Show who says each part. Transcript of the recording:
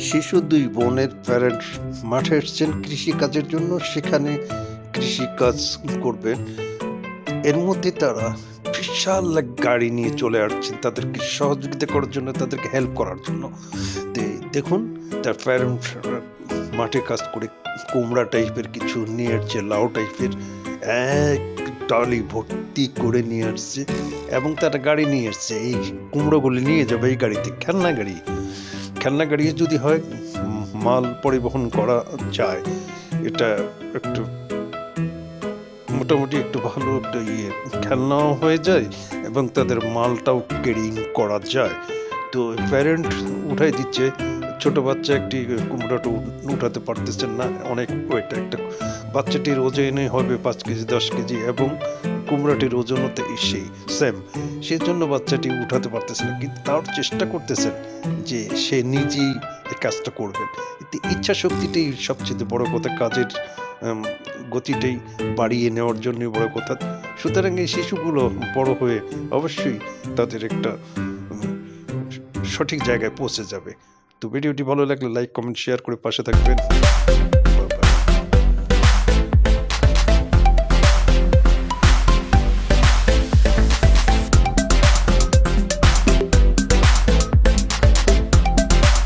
Speaker 1: শিশু দুই বোনের প্যারেন্টস মাঠে এসছেন কৃষিকাজের জন্য, সেখানে কৃষিকাজ করবেন। এর মধ্যে তারা বিশাল এক গাড়ি নিয়ে চলে আসছেন তাদেরকে সহযোগিতা করার জন্য, তাদেরকে হেল্প করার জন্য। দেখুন, তার প্যারেন্টস মাঠে কাজ করে কুমড়া টাইপের কিছু নিয়ে আসছে, লাউ টাইপের এক ট্রলি ভর্তি করে নিয়ে আসছে, এবং তারা গাড়ি নিয়ে আসছে। এই কুমড়োগুলি নিয়ে যাবে এই গাড়িতে, খেলনা গাড়ি যদি হয় মাল পরিবহন করা যায়, এটা একটু মোটামুটি একটু ভালো একটা খেলনাও হয়ে যায় এবং তাদের মালটাও ক্যারিং করা যায়। তো প্যারেন্ট উঠাই দিচ্ছে, ছোট বাচ্চা একটি কুমড়োটা উঠাতে পারতেছেন না, অনেক ওয়েট। একটা বাচ্চাটির ওজনে হবে 5 কেজি 10 কেজি এবং কুমড়াটির ওজনও সেই সেম, সেজন্য বাচ্চাটি উঠাতে পারতেছে না, কিন্তু তার চেষ্টা করতেছেন যে সে নিজেই এই কাজটা করবেন। ইচ্ছা শক্তিটাই সবচেয়ে বড় কথা, কাজের গতিটাই বাড়িয়ে নেওয়ার জন্য বড় কথা। সুতরাং এই শিশুগুলো বড় হয়ে অবশ্যই তাদের একটা সঠিক জায়গায় পৌঁছে যাবে। তো ভিডিওটি ভালো লাগলে লাইক কমেন্ট শেয়ার করে পাশে থাকবেন।